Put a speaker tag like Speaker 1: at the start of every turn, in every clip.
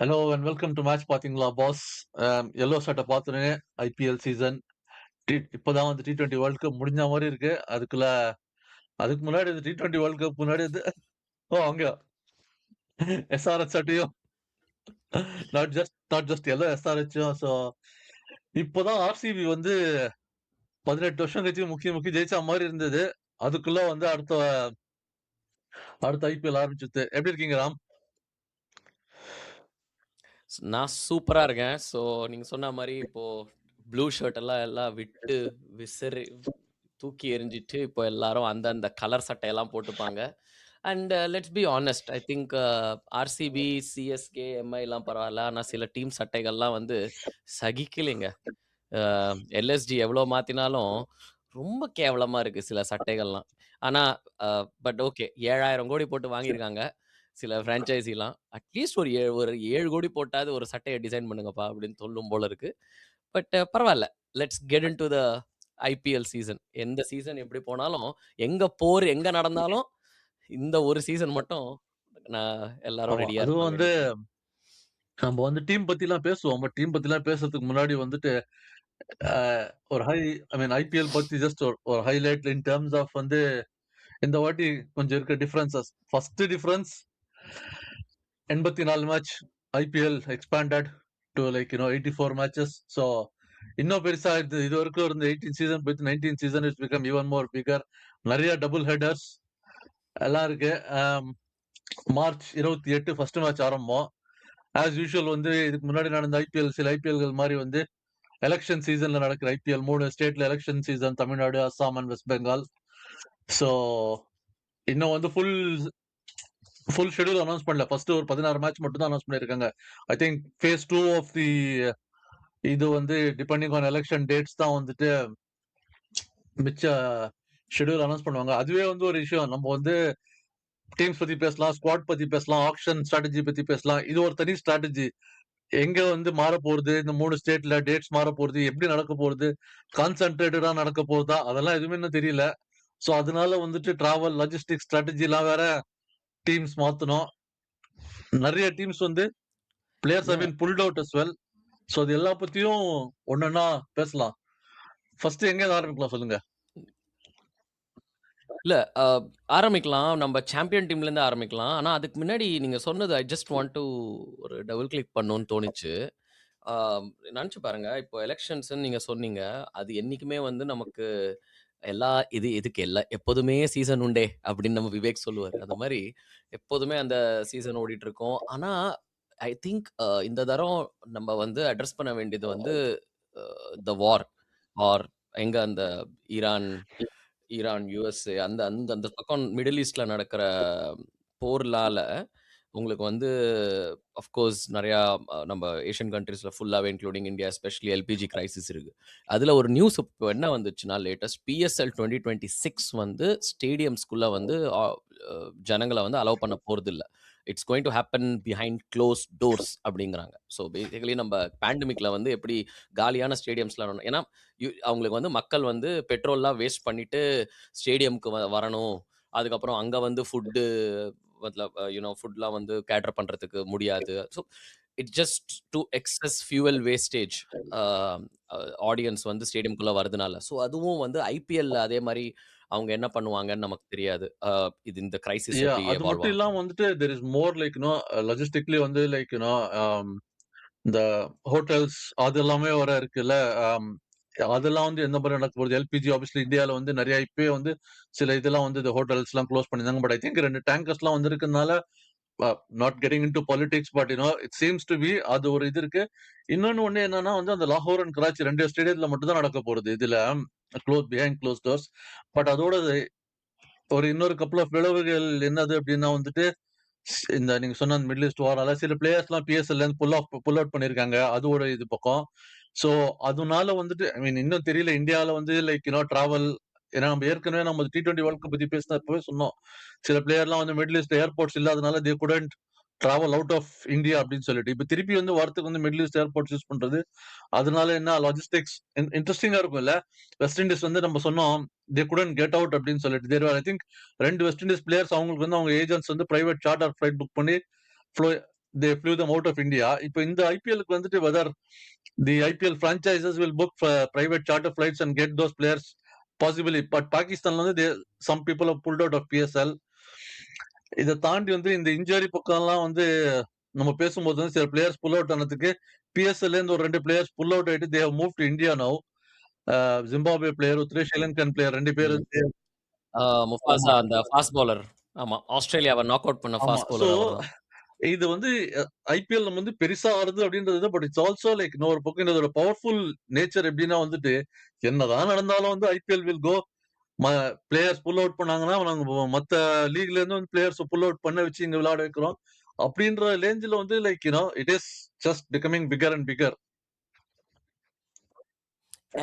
Speaker 1: Hello and welcome to match பாத்தீங்களா pass. Yellow ஷர்ட்டை பார்த்தோன்னே ஐபிஎல் சீசன் இப்போதான் வந்து T20 வேர்ல்ட் கப் முடிஞ்ச மாதிரி இருக்கு. அதுக்கு முன்னாடி இந்த T20 வேர்ல்ட் கப் முன்னாடி வந்து அங்க எஸ்ஆர்எச் சட்டையும் நாட் ஜஸ்ட் எல்லோ எஸ்ஆர்எச்சும். ஸோ இப்போதான் ஆர்சிபி வந்து 18 வருஷம் கழிச்சு முக்கிய முக்கிய ஜெயிச்ச மாதிரி இருந்தது. அதுக்குள்ள வந்து அடுத்த அடுத்த ஐபிஎல் ஆரம்பிச்சுது. எப்படி இருக்கீங்க ராம்?
Speaker 2: நான் சூப்பரா இருக்கேன். ஸோ நீங்க சொன்ன மாரி இப்போ ப்ளூ ஷர்ட் எல்லாம் விட்டு விசிறி தூக்கி எறிஞ்சிட்டு, இப்போ எல்லாரும் அந்த கலர் சட்டையெல்லாம் போட்டுப்பாங்க. And let's be honest. I think RCB, CSK, எம்ஐலாம் பரவால்ல. ஆனா சில டீம் சட்டைகள்லாம் வந்து சகிக்கலைங்க. எல்எஸ்ஜி எவ்வளோ மாத்தினாலும் ரொம்ப கேவலமா இருக்கு சில சட்டைகள்லாம். ஆனா பட் ஓகே 7,000 கோடி போட்டு வாங்கியிருக்காங்க. சில ஃப்ரான்சைஸிலாம். அட்லீஸ்ட் ஒரு 7 கோடி போட்டாவது ஒரு சட்டைய டிசைன் பண்ணுங்கப்பா அப்படின்னு சொல்லும் போல இருக்கு. பட் பரவால்ல. Let's get into the IPL season. எந்த சீசன் எப்படி போனாலும், எங்க போர் எங்க நடந்தாலும், இந்த ஒரு சீசன் மட்டும் நான் எல்லாரும்
Speaker 1: ஆமா,
Speaker 2: ரெடியா
Speaker 1: அதுவும்
Speaker 2: இருப்பாங்க
Speaker 1: வந்து
Speaker 2: இன்னைக்கு.
Speaker 1: நம்ம வந்து டீம் பத்திலாம் பேசுவோம். பட் டீம் பத்திலாம் பேசுறதுக்கு முன்னாடி வந்துட்டு ஒரு ஐ மீன் ஐபிஎல் பத்தி ஜஸ்ட் ஒரு ஹைலைட் இன் டர்ம்ஸ் ஆஃப் வந்து இந்த வாட்டி கொஞ்சம் இருக்க differences. First difference 84 match IPL expanded to 84 matches. So இன்னும் பெருசா இது வரைக்கும் இருந்த 18 season with 19 season it's become even more bigger. நிறைய டபுள் ஹெடர்ஸ் எல்லாம் இருக்கு. மார்ச் 28 ஃபர்ஸ்ட் மேட்ச் ஆரம்பம். ஆஸ் யூஷுவல் வந்து இதுக்கு முன்னாடி நடந்த சில ஐபிஎல்கள் மாதிரி வந்து எலெக்ஷன் சீசன்ல நடக்கிற ஐபிஎல் 3 ஸ்டேட்ல election season, Tamil Nadu, Assam and West Bengal. So இன்னும் வந்து ஃபுல் ஷெட்யூல் அனௌன்ஸ் பண்ணல. ஃபர்ஸ்ட் ஒரு 16 மேட்ச் மட்டும் தான் அனௌன்ஸ் பண்ணிருக்காங்க. I think phase 2 of the இது வந்து டிபெண்டிங் ஆன் எலெக்ஷன் டேட்ஸ் தான் வந்துட்டு மிச்ச ஷெட்யூல் அனௌன்ஸ் பண்ணுவாங்க. அதுவே வந்து ஒரு விஷயம். நம்ம வந்து டீம்ஸ் பத்தி பேசலாம், ஸ்குவாட் பத்தி பேசலாம், ஆக்ஷன் ஸ்ட்ராட்டஜி பத்தி பேசலாம். இது ஒரு தனி ஸ்ட்ராட்டஜி. எங்க வந்து மாற போறது, இந்த 3 ஸ்டேட்ல டேட்ஸ் மாற போறது, எப்படி நடக்க போறது, கான்சென்ட்ரேட்டடா நடக்க போறதா, அதெல்லாம் எதுவுமே இன்னும் தெரியல. சோ அதனால வந்துட்டு டிராவல் லாஜிஸ்டிக் ஸ்ட்ராட்டஜி எல்லாம் வேற டீம்ஸ் மாத்தணும். நிறைய டீம்ஸ் வந்து பிளேயர்ஸ்
Speaker 2: இல்ல
Speaker 1: have been pulled out as well. So அது எல்லா பத்தியும் ஒன்னொன்னா பேசலாம். ஃபர்ஸ்ட் எங்க இருந்து ஆரம்பிக்கலாம் சொல்லுங்க.
Speaker 2: இல்ல அ ஆரம்பிக்கலாம். நம்ம சாம்பியன் டீம்லேருந்து ஆரம்பிக்கலாம். ஆனா அதுக்கு முன்னாடி நீங்க சொன்னது ஐ ஜஸ்ட் வாண்ட் டூ ஒரு டபுள் கிளிக் பண்ணணும்னு தோணுச்சு. ஆ நெனச்சு பாருங்க. இப்போ எலக்ஷன்ஸ்ன்னு நீங்க சொன்னீங்க. அது என்னைக்குமே வந்து நமக்கு எல்லா இதுக்கு எப்போதுமே சீசன் உண்டே! அப்படின்னு நம்ம விவேக் சொல்லுவாரு. அந்த மாரி எப்போதுமே அந்த சீசன் ஓடிட்டுருக்கும். ஆனா, ஐ திங்க் இந்த தரம் நம்ம வந்து அட்ரஸ் பண்ண வேண்டியது வந்து த வார் ஆர் எங்க அந்த ஈரான் ஈரான், யுஎஸ்ஏ அந்த அந்த அந்த பக்கம் மிடில் ஈஸ்ட்ல நடக்கிற போர்லால உங்களுக்கு வந்து ஆஃப் கோர்ஸ் நெறையா நம்ம ஏசியன் கண்ட்ரீஸ்ல ஃபுல்லாவே including India especially LPG crisis இருக்கு. அதுல ஒரு நியூஸ் இப்போ என்ன வந்துச்சுன்னா, லேட்டஸ்ட் பிஎஸ்எல் 2026 வந்து ஸ்டேடியம்ஸ்குள்ள வந்து ஜனங்கள வந்து அலோவ் பண்ண போறதில்ல. It's going to happen behind closed doors அப்படிங்கிறாங்க. ஸோ பேசிக்கலி நம்ம பேண்டமிக்ல வந்து எப்படி காலியான ஸ்டேடியம்ஸ்ல ஏன்னா அவங்களுக்கு வந்து மக்கள் வந்து பெட்ரோல்லாம் வேஸ்ட் பண்ணிட்டு ஸ்டேடியம்க்கு வரணும். அதுக்கப்புறம் அங்க வந்து மத்தலப் ஃபுட்லாம் வந்து கேட்டர் பண்றதுக்கு முடியாது. So it just to excess fuel wastage uh uh audience வந்து ஸ்டேடியம்குள்ள வரதுனால. ஸோ அதுவும் வந்து ஐபிஎல்ல அதே மாரி அவங்க என்ன பண்ணுவாங்கன்னு நமக்கு தெரியாது. இது இந்த கிரைசிஸ் எப்படி
Speaker 1: அது
Speaker 2: எவால்வ்
Speaker 1: மட்டும் இல்லாம
Speaker 2: ஆகும்னு.
Speaker 1: வந்துட்டு தேர் இஸ் மோர் லாஜிஸ்டிக்லி வந்து இந்த ஹோட்டல்ஸ் அது எல்லாமே வர இருக்குல்ல. ஆம், அதெல்லாம் வந்து எந்த மாதிரி நடக்க போகுது. எல்பிஜி ஆப்வியஸ்லி இந்தியால வந்து நிறைய இப்பயே வந்து சில இதெல்லாம் வந்து இந்த ஹோட்டல்ஸ் எல்லாம் க்ளோஸ் பண்ணிருந்தாங்க. பட் ஐ திங்க் 2 டேங்கர்ஸ் எல்லாம் வந்திருக்கனால not getting into politics but it seems to be அது ஒரு இது இருக்கு. ஒண்ணு என்னன்னா வந்து அந்த லாகூர் அண்ட் கராச்சி 2 ஸ்டேடியத்துல மட்டும் தான் நடக்க போறது. இதுல பிஹைண்ட் க்ளோஸ் டோர்ஸ். பட் அதோட ஒரு இன்னொரு கப்பல் ஆஃப் விளைவுகள் என்னது அப்படின்னா வந்துட்டு இந்த நீங்க சொன்ன மிடில் ஈஸ்ட் வாரால சில பிளேயர்ஸ்லாம் பிஎஸ்எல்ல இருந்து புல் அவுட் பண்ணிருக்காங்க. அது ஒரு இது பக்கம். சோ அதனால வந்துட்டு ஐ மீன் இன்னும் தெரியல இந்தியால வந்து டிராவல். ஏன்னா நம்ம ஏற்கனவே நம்ம T20 வேர்ல்ட் கப் பத்தி பேசினப்பவே சொன்னோம். சில பிளேயர்லாம் வந்து மிடில் ஈஸ்ட் ஏர்போர்ட்ஸ் இல்லாதனால they couldn't travel out of India அப்படின்னு சொல்லிட்டு இப்ப திருப்பி வந்து வரத்துக்கு வந்து மிடில் ஈஸ்ட் ஏர்போர்ட்ஸ் யூஸ் பண்றது. அதனால என்ன லாஜிஸ்டிக்ஸ் இன்ட்ரெஸ்டிங்கா இருக்கும் இல்ல. வெஸ்ட் இண்டீஸ் வந்து நம்ம சொன்னோம் தே குடன்ட் கெட் அவுட் அப்படின்னு சொல்லிட்டு there I think 2 West Indies players அவங்களுக்கு வந்து அவங்க ஏஜென்ட்ஸ் வந்து பிரைவேட் சார்ட்டர் ஃபிளைட் புக் பண்ணி flew they flew them out of India. இப்போ இந்த ஐபிஎல்க்கு வந்துட்டு whether the IPL franchises will book private charter flights and get those players possibly, but பாகிஸ்தான்ல வந்து some people have pulled out of PSL. இதை தாண்டி வந்து இந்த இன்ஜுரி பக்கம்லாம் வந்து நம்ம பேசும்போது வந்து சில பிளேயர்ஸ் புல் அவுட் ஆனதுக்கு பிஎஸ்எல்ல இருந்து ஒரு 2 பிளேயர்ஸ் புல் அவுட் ஆயிட்டு they have move to India now. Zimbabwe player ஒருத்தர், ஸ்ரீலங்கன் பிளேயர் 2 பேர் வந்து
Speaker 2: முஃபாசா அந்த ஃபாஸ்ட் பவுலர். ஆமா, ஆஸ்திரேலியாவை நாக் அவுட் பண்ண
Speaker 1: ஆமா.
Speaker 2: ஃபாஸ்ட்
Speaker 1: சோ
Speaker 2: பவுலர் அவர்தான்.
Speaker 1: இது வந்து ஐபிஎல் நம்ம வந்து பெருசா ஆறுது அப்படின்றது, பட் இட்ஸ் ஆல்சோ லைக் இன்னொரு பக்கம் இதோட பவர்ஃபுல் நேச்சர் எப்படின்னா வந்துட்டு என்னதான் நடந்தாலும் வந்து IPL will go. Players pull out பண்ணாங்கன்னா நாங்க மத்த லீக்ல இருந்து வந்து பிளேயர்ஸ் புல் அவுட் பண்ண வச்சு இங்க விளையாட வைக்கிறோம் அப்படின்ற ரேஞ்சில் வந்து like it is just becoming figure and figure.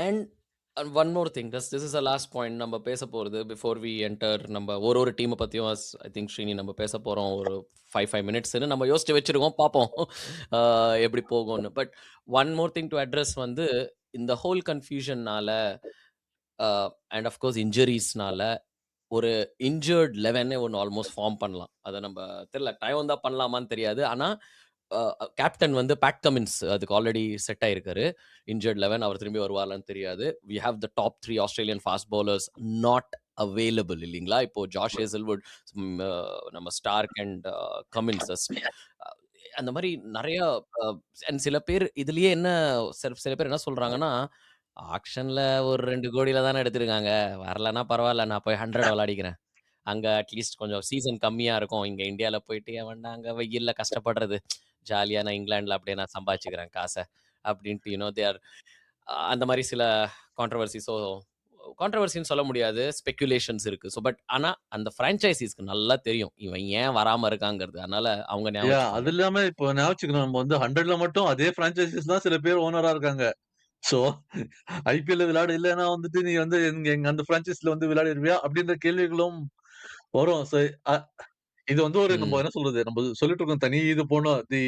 Speaker 2: And one more thing, this is a last point நம்ம பேச போகிறது பிஃபோர் வி என்டர். நம்ம ஒரு டீமை பற்றியும் ஐ திங்க் ஸ்ரீனி நம்ம பேச போகிறோம் ஒரு 5 மினிட்ஸ்னு நம்ம யோசிச்சு வச்சிருக்கோம், பார்ப்போம் எப்படி போகும்னு. But one more thing to address வந்து இந்த ஹோல் கன்ஃபியூஷன்னால அண்ட் அஃப்கோர்ஸ் இன்ஜுரிஸ்னால ஒரு இன்ஜர்ட் 11 ஒன்று ஆல்மோஸ்ட் ஃபார்ம் பண்ணலாம். அதை நம்ம தெரியல, டைம் தான் பண்ணலாமான்னு தெரியாது. ஆனால் கேப்டன் வந்து பேட் கமின்ஸ் அதுக்கு ஆல்ரெடி செட் ஆயிருக்காரு. இன்ஜர்ட் 11 அவர் திரும்பி வருவார்லான்னு தெரியாது. We have the top 3 Australian fast bowlers not available இல்லைங்களா? இப்போ ஜாஷ் ஹேசல்வுட், நம்ம ஸ்டார்க் அண்ட் கமின்ஸ், அந்த மாதிரி நிறைய அண்ட் சில பேர் இதுலயே என்ன சில பேர் என்ன சொல்றாங்கன்னா, ஆக்ஷன்ல ஒரு 2 கோடியில தானே எடுத்திருக்காங்க, வரலன்னா பரவாயில்ல, நான் போய் 100 விளையாடிக்கிறேன், அங்க அட்லீஸ்ட் கொஞ்சம் சீசன் கம்மியா இருக்கும், இங்க இந்தியாவில் போயிட்டு எவன்டா அங்க வெயில்ல கஷ்டப்படுறது, ஜாலியா நான் இங்கிலாந்துல அப்படியே நான் சம்பாதிச்சுக்கிறேன் காசை அப்படின்ட்டு தே ஆர் அந்த மாதிரி சில கான்ட்ரவர்சின்னு சொல்ல முடியாது, ஸ்பெகுலேஷன்ஸ் இருக்கு. ஸோ பட் ஆனா அந்த ஃப்ரான்ச்சைசிஸ்க்கு நல்லா தெரியும் இவன் ஏன் வராம இருக்காங்கிறது. அதனால அவங்க
Speaker 1: அது இல்லாம இப்போ ஞாபகம் நம்ம வந்து 100ல மட்டும் அதே பிரான்ச்சைசிஸ் தான் சில பேர் ஓனரா இருக்காங்க. சோ ஐபிஎல் விளையாட இல்லைன்னா வந்துட்டு நீ வந்து எங்க அந்த பிரான்ச்சைஸ்ல வந்து விளையாடிருவியா அப்படின்ற கேள்விகளும் வரும். இது வந்து ஒரு நம்ம என்ன சொல்றது, நம்ம சொல்லிட்டு இருக்கோம் தனி இது போனோம், the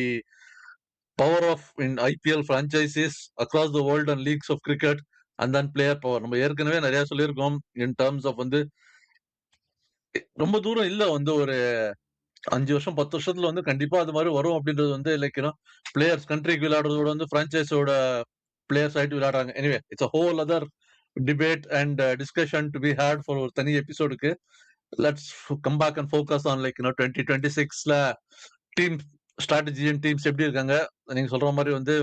Speaker 1: power of in IPL franchises across the world and leagues of cricket and then player power. நம்ம ஏற்கனவே நிறைய சொல்லியிருக்கோம் இன் டர்ம்ஸ் ஆஃப் வந்து ரொம்ப தூரம் இல்ல வந்து ஒரு 5 வருஷம் 10 வருஷத்துல வந்து கண்டிப்பா அது மாதிரி வரும் அப்படின்றது வந்து லைக் பிளேயர்ஸ் கண்ட்ரிக்கு விளையாடுறதோட வந்து பிரான்ச்சைஸோட பிளேயர்ஸ் ஆயிட்டு விளையாடுறாங்க. Anyway it's a whole other debate and discussion to be had for ஒரு தனி எபிசோடுக்கு. Let's come back and focus on 2026ல டீம் ஸ்ட்ராட்டஜி அண்ட் டீம்ஸ் எப்படி இருக்காங்க. நீங்க சொல்ற மாதிரி வந்து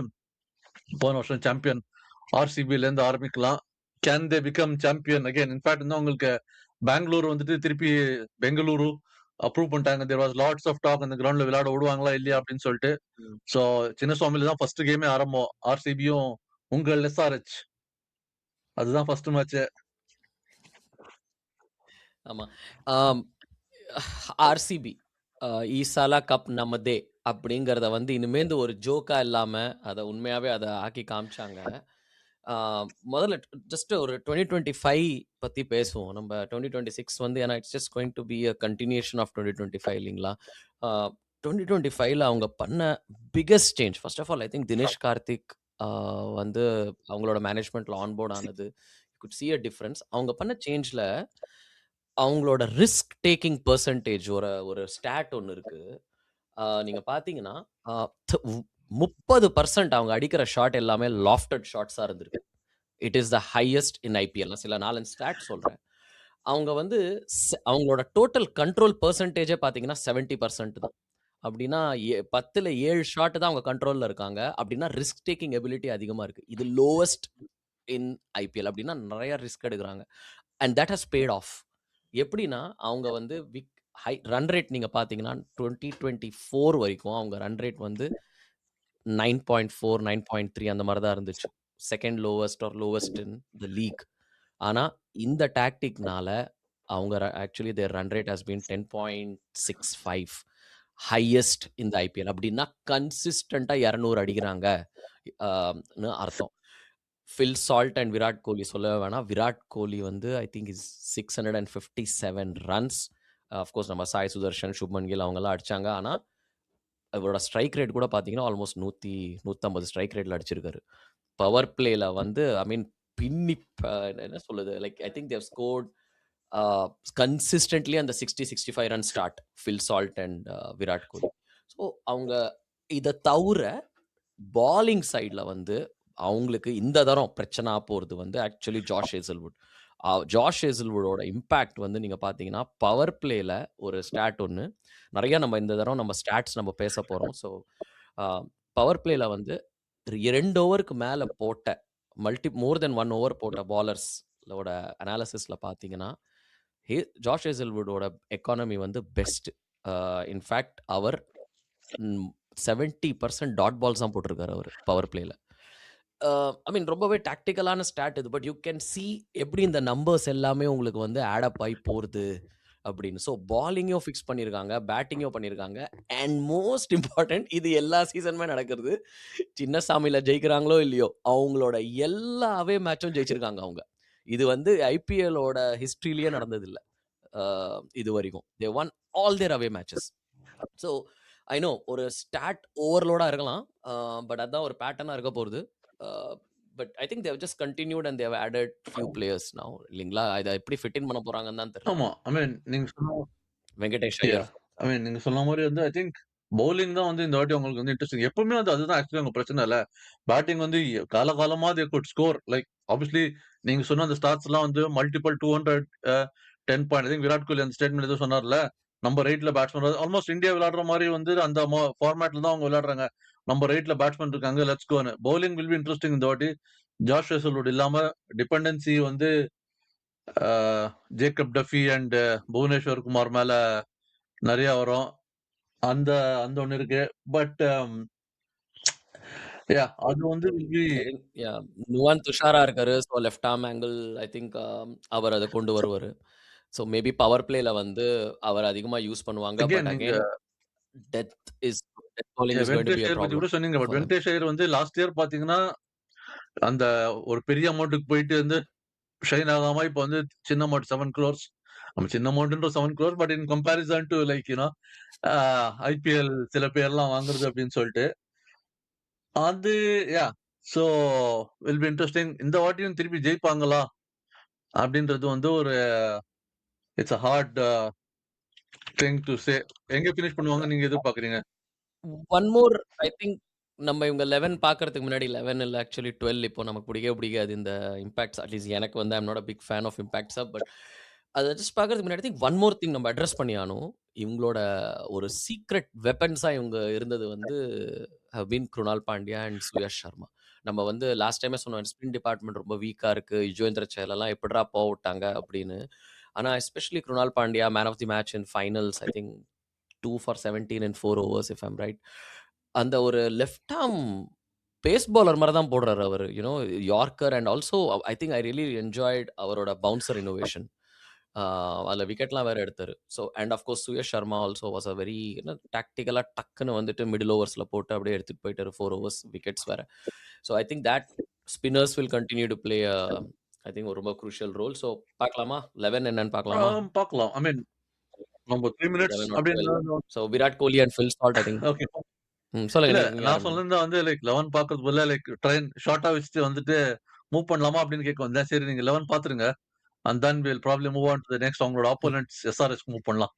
Speaker 1: போன வருஷம் சாம்பியன் ஆர்சிபில இருந்து ஆரம்பிக்கலாம். Can they become champion again? In fact வந்து உங்களுக்கு பெங்களூர் வந்துட்டு திருப்பி பெங்களூரு அப்ரூவ் பண்ணிட்டாங்க. There was lots of talk அந்த கிரவுண்ட்ல விளையாட விடுவாங்களா இல்லையா அப்படின்னு சொல்லிட்டு. சோ சின்னசுவாமியில தான் ஃபர்ஸ்ட் கேமே ஆரம்பம். ஆர்சிபியும் உங்கள் எஸ்ஆர்ஹெச், அதுதான் ஃபர்ஸ்ட் மேட்ச்.
Speaker 2: ஆமா, ஆர்சிபி ஈசாலா கப் நமதே அப்படிங்கிறத வந்து இனிமேந்து ஒரு ஜோக்கா இல்லாம அதை உண்மையாவே அதை ஆக்கி காமிச்சாங்க. முதல்ல ஜஸ்ட் ஒரு 2025 பத்தி பேசுவோம். நம்ம 2026 வந்து ஏன்னா it's just going to be a continuation of 2025 இல்லைங்களா? 2025ல அவங்க பண்ண biggest change, first of all I think Dinesh Karthik வந்து அவங்களோட மேனேஜ்மெண்ட்ல ஆன்போர்ட் ஆனது, you could see a difference. அவங்க பண்ண சேஞ்ச்ல அவங்களோட ரிஸ்க் டேக்கிங் பெர்சன்டேஜ் ஒரு ஸ்டாட் ஒன்று இருக்கு. நீங்க பாத்தீங்கன்னா 30% அவங்க அடிக்கிற ஷாட் எல்லாமே லாஃப்டட் ஷாட்ஸா இருந்திருக்கு. It is the highest in IPL. சில 4 ஸ்டாட் சொல்றேன். அவங்க வந்து அவங்களோட டோட்டல் கண்ட்ரோல் பெர்சன்டேஜே பாத்தீங்கன்னா 70% தான். அப்படின்னா 10ல 7 ஷாட் தான் அவங்க கண்ட்ரோல்ல இருக்காங்க. அப்படின்னா ரிஸ்க் டேக்கிங் எபிலிட்டி அதிகமா இருக்கு. இது லோவஸ்ட் இன் ஐபிஎல். அப்படின்னா நிறைய ரிஸ்க் எடுக்கிறாங்க. And that has paid off. எப்படின்னா அவங்க வந்து ஹை ரன் ரேட் நீங்க பாத்தீங்கன்னா 2024 வரைக்கும் அவங்க ரன் ரேட் வந்து 9.4 9.3 அந்த மாதிரி தான் இருந்துச்சு. Second lowest or lowest in the league. ஆனா இந்த டாக்டிக்னால அவங்க actually their run rate has been 10.65 highest இந்த ஐபிஎல். அப்படின்னா கன்சிஸ்டண்டா 200 அடிக்கிறாங்க அர்த்தம். Phil Salt and Virat Kohli சொல்ல வேணாம். விராட் கோலி வந்து I think is 657 runs. Of course நம்ம சாய் சுதர்ஷன், சுப்மன் கில் அவங்கெல்லாம் அடிச்சாங்க. ஆனால் அவரோட ஸ்ட்ரைக் ரேட் கூட பார்த்தீங்கன்னா ஆல்மோஸ்ட் 150 ஸ்ட்ரைக் ரேட்டில் அடிச்சிருக்காரு. பவர் பிளேல வந்து ஐ மீன் பின்னி என்ன சொல்லுது, like I think they've scored consistently அந்த 60-65 run start Phil Salt and Virat Kohli. So அவங்க இத தவிர பாலிங் சைட்ல வந்து அவங்களுக்கு இந்த தரம் பிரச்சனை போறது வந்து ஆக்சுவலி ஜாஷ் ஹேசல்வுட். ஜாஷ் ஹேசல்வுட்டோட இம்பாக்ட் வந்து நீங்க பார்த்தீங்கன்னா, பவர் பிளேல ஒரு ஸ்டாட் ஒண்ணு. நெறைய நம்ம இந்த தரம் நம்ம ஸ்டாட்ஸ் நம்ம பேச போறோம். ஸோ, அ பவர் பிளேல வந்து 2 ஓவருக்கு மேல போட்ட மோர் தென் 1 ஓவர் போட்ட பாலர்ஸோட அனாலிசிஸ்ல பார்த்தீங்கன்னா, ஹே ஜாஷ் ஹேசல்வுட்டோட எக்கானமி வந்து பெஸ்ட். இன்ஃபாக்ட் அவர் 70% டாட் பால்ஸ் தான் போட்டிருக்காரு அவரு பவர் பிளேல. ஐ மீன் ரொம்பவே டாக்டிக்கலான ஸ்டாட் இது. பட் யூ கேன் சி எப்படி இந்த நம்பர்ஸ் எல்லாமே உங்களுக்கு வந்து ஆட் அப் ஆயி போறது அப்படின்னு. ஸோ பாலிங்கையும் ஃபிக்ஸ் பண்ணியிருக்காங்க, பேட்டிங்கும் பண்ணியிருக்காங்க. அண்ட் மோஸ்ட் இம்பார்ட்டன்ட் இது எல்லா சீசனுமே நடக்கிறது. சின்னசாமில ஜெயிக்கிறாங்களோ இல்லையோ, அவங்களோட எல்லா அவே மேட்சும் ஜெயிச்சிருக்காங்க அவங்க. இது வந்து ஐபிஎல்லோட ஹிஸ்டரியிலேயே நடந்ததில்ல. இதுவரைக்கும். They won all their away matches. So I know ஒரு ஸ்டாட் ஓவர்லோடா இருக்கலாம். பட் அதான் ஒரு பேட்டர்னா இருக்க போகுது. But I think they just continued and they added few players now இல்லைங்களா? இதை எப்படி ஃபிட் இன் பண்ண போறாங்கன்னு தான் தெரியல.
Speaker 1: ஆமா. ஐ மீன் நீங்க சொன்ன
Speaker 2: வெங்கடேஷ்
Speaker 1: யா.
Speaker 2: ஐயர்.
Speaker 1: ஐ மீன் நீங்க சொன்ன மாரி வந்து ஐ திங்க் பவுலிங் தான் வந்து இந்த வாட்டி அவங்களுக்கு வந்து இன்ட்ரெஸ்டிங். எப்பவுமே வந்து அதுதான் ஆக்சுவலி அவங்க பிரச்சனை இல்ல. பேட்டிங் வந்து காலகாலமா they could score. Like obviously நீங்க சொன்ன அந்த ஸ்டாட்ஸ்லாம் வந்து multiple 200 10 point. I think Virat Kohli அந்த ஸ்டேட்மெண்ட் ஏதோ சொன்னார்ல. நம்பர் 8ல பேட்ஸ்மேன் ஆல்மோஸ்ட் இந்தியா விளையாடுற மாரி வந்து அந்த ஃபார்மேட்ல தான் அவங்க விளையாடுறாங்க. நம்பர் 8ல பேட்ஸ்மேன் இருக்காங்க. லெட்ஸ் கோன்னு. பவுலிங் வில் பி இன்ட்ரெஸ்டிங் இந்த வாட்டி. ஜாஷ் ஹேசல்வுட் இல்லாம டிபெண்டன்சி வந்து Jacob Duffy and Bhuvneshwar Kumar மேல நெறைய வரும். அந்த அந்த ஒண்ணு இருக்கு. பட் யா அது வந்து will be
Speaker 2: I think Nuwan Thushara இருக்காரு. So left arm angle I think அவர் அதை கொண்டு வருவாரு. ஸோ மேபி பவர் பிளேல வந்து அவர் அதிகமா யூஸ் பண்ணுவாங்க.
Speaker 1: அகைன்
Speaker 2: பட்
Speaker 1: நீங்க
Speaker 2: again death bowling is going to
Speaker 1: Venkatesh
Speaker 2: B எ
Speaker 1: ஐயர் பத்தி
Speaker 2: ப்ராப்ளம்
Speaker 1: கூட சொன்னீங்க. But
Speaker 2: for them.
Speaker 1: Venkatesh Iyer வந்து லாஸ்ட் இயர் பாத்தீங்கன்னா, அந்த ஒரு பெரிய அமௌண்ட்க்கு போயிட்டு வந்து ஷைன் ஆகாம இப்ப வந்து சின்ன அமௌண்ட் 7 crores. நம்ம சின்ன அமௌண்ட்ன்ற 7 crores but in comparison to like IPL சில பேர்லாம் வாங்குறது அப்படின்னு சொல்லிட்டு. அது yeah so will be interesting. இந்த வாட்டியும் திருப்பி ஜெயிப்பாங்களா? அப்படின்றது வந்து ஒரு it's a heart thing to say. எங்க பினிஷ் பண்ணுவாங்கன்னு நீங்க எதிர்பார்க்குறீங்க?
Speaker 2: ஒன் மோர் ஐ திங்க் நம்ம இவங்க 11 பார்க்கறதுக்கு முன்னாடி 11 இல்ல ஆக்சுவலி 12 இப்போ நமக்கு பிடிக்கவே பிடிக்காது இந்த இம்பாக்ட்ஸ். அட்லீஸ்ட் எனக்கு வந்து I am not a big fan of impacts. But அத ஜஸ்ட் பார்க்கறதுக்கு முன்னாடி திங்க் ஒன் மோர் திங் நம்ம அட்ரஸ் பண்ணி ஆகணும். இவங்களோட ஒரு சீக்ரெட் வெப்பன்ஸா இவங்க இருந்தது வந்து have been Krunal Pandya and Suyash Sharma. நம்ம வந்து லாஸ்ட் டைமே சொன்னோம் ஸ்பின் டிபார்ட்மெண்ட் ரொம்ப வீக்கா இருக்கு. யுஜ்வேந்திர சஹலெல்லாம் எப்படிடா போட்டாங்க அப்படின்னு. ஆனா especially Krunal Pandya man of the match in finals I think 2 for 17 in 4 overs if I'm right. அந்த ஒரு லெஃப்ட் ஆர்ம் பேஸ் பவுலர் மாரி தான் போடுறாரு அவரு. Yorker and also I think I really enjoyed அவரோட பவுன்சர் இன்னோவேஷன். அதில விக்கெட்லாம் வேற எடுத்தாரு. So and of course Suyash Sharma also was a very டாக்டிக்கலா டக்குன்னு வந்துட்டு மிடில் ஓவர்ஸ்ல போட்டு அப்படியே எடுத்துட்டு போயிட்டாரு 4 ஓவர்ஸ் விக்கெட்ஸ் வேற. So I think that spinners will continue to play I think ஒரு ரொம்ப குரூஷியல் ரோல். ஸோ பார்க்கலாமா? 11 என்னன்னு பார்க்கலாமா?
Speaker 1: பார்க்கலாம். ஐ மீன் நம்ம 3 மினிட்ஸ்
Speaker 2: 11 ஆர் 12.
Speaker 1: அப்படின்னு
Speaker 2: so Virat Kohli and Phil salt I think.
Speaker 1: Okay.
Speaker 2: சொல்லுங்க.
Speaker 1: இல்ல
Speaker 2: நீங்க
Speaker 1: நான்
Speaker 2: ஆரம்பிங்க.
Speaker 1: சொன்னது வந்து லைக் 11 பார்க்கறது பதிலா லைக் ட்ரெயின் ஷார்ட்டா வச்சுட்டு வந்துட்டு மூவ் பண்ணலாமா அப்படின்னு கேட்க வந்தேன். சரி நீங்க 11 பார்த்துருங்க. And then will probably move on to the next அவங்களோட ஆப்போனன்ட்ஸ் எஸ்ஆர்எஸ்க்கு மூவ் பண்ணலாம்.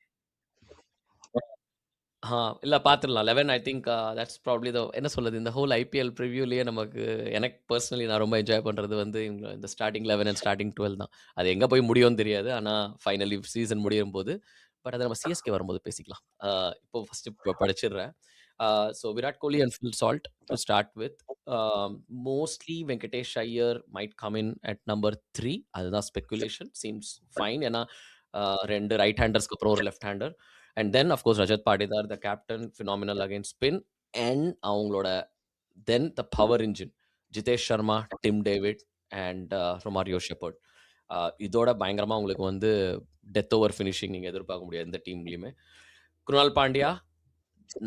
Speaker 2: இல்ல பார்த்துடலாம். 11 ஐ திங்க் தட்ஸ் ப்ராபப்லி என்ன சொல்றது, இந்த ஹோல் ஐபிஎல் ப்ரிவ்யூலயே நமக்கு எனக்கு பெர்சனலி நான் ரொம்ப என்ஜாய் பண்றது வந்து இந்த ஸ்டார்ட்டிங் 11 அண்ட் ஸ்டார்ட்டிங் 12 தான். அது எங்க போய் முடியும்னு தெரியாது. ஆனா ஃபைனலி சீசன் முடியும்போது, பட் அத நம்ம சிஎஸ்கே வரும்போது பேசிக்கலாம். இப்போ ஃபர்ஸ்ட் படிச்சிடுறேன். So Virat Kohli and Phil Salt to start with. Mostly Venkatesh Iyer might come in at number 3. அதுதான் ஸ்பெகுலேஷன். Seems fine. ஏன்னா 2 ரைட் ஹேண்டர்ஸ்க்கு அப்புறம் ஒரு left hander. And then of course Rajat Patidar the captain phenomenal against spin. And அவங்களோட then the power engine Jitesh Sharma, Tim David and Romario Shepherd. இதோட பயங்கரமா உங்களுக்கு வந்து டெத் ஓவர் ஃபினிஷிங் நீங்க எதிர்பார்க்க முடியாது இந்த டீம்லயுமே. குருணால் பாண்டியா,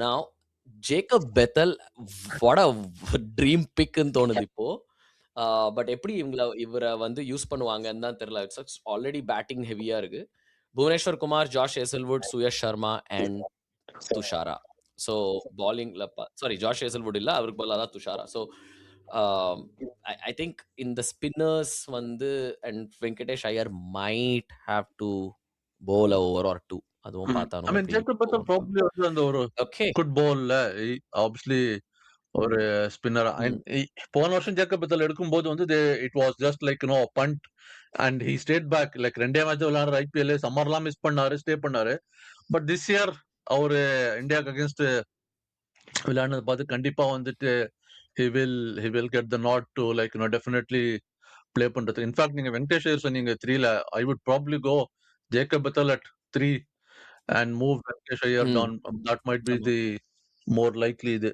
Speaker 2: நான் Jacob Bethell what a dream பிக்ன்னு தோணுது இப்போ. பட் எப்படி இவரை வந்து யூஸ் பண்ணுவாங்கன்னு தான் தெரியல. இட்ஸ் ஆல்ரெடி பேட்டிங் ஹெவியா இருக்கு. Bhuvneshwar Kumar, Josh Hazlewood, Suyash Sharma and Thushara. So பாலிங்ல சாரி ஜாஷ் ஹேசல்வுட் இல்ல, அவருக்கு பதிலா தான் துஷாரா. ஸோ ஐ திங்க் இந்த ஸ்பின்னர்ஸ் வந்து and Venkatesh Iyer might have to bowl over or 2. அதுவும்
Speaker 1: ம்.
Speaker 2: பார்த்தா
Speaker 1: ஐ
Speaker 2: ரொம்ப
Speaker 1: மீன்
Speaker 2: பெரிய
Speaker 1: ஜேக்கப் பத்தல் ப்ராபப்லி வந்து அந்த ஒரு
Speaker 2: ஓகே.
Speaker 1: குட் பவுல்ல ஆப்வியஸ்லி ஒரு ஸ்பின்னர்.
Speaker 2: ம்.
Speaker 1: போன வருஷம் ஜேக்கப் பத்தல் எடுக்கும்போது வந்து it was just like punt and he stayed back. Like 2 match விளையாடுற ஐபிஎல் சம்மர்லாம் மிஸ் பண்ணாரு, ஸ்டே பண்ணாரு. பட் திஸ் இயர் அவரு இந்தியாவுக்கு அகேன்ஸ்ட் விளையாடுனது பார்த்து கண்டிப்பா வந்துட்டு he will get the nod to like definitely play பண்றதுக்கு. இன்ஃபேக்ட் நீங்க வெங்கடேஷ் ஐயர் சொன்னீங்க 3ல. I would probably go Jacob Bethell at 3 and move Venkatesh Iyer
Speaker 2: ம்.
Speaker 1: down. That might be
Speaker 2: ஆமா.
Speaker 1: the more likely இது.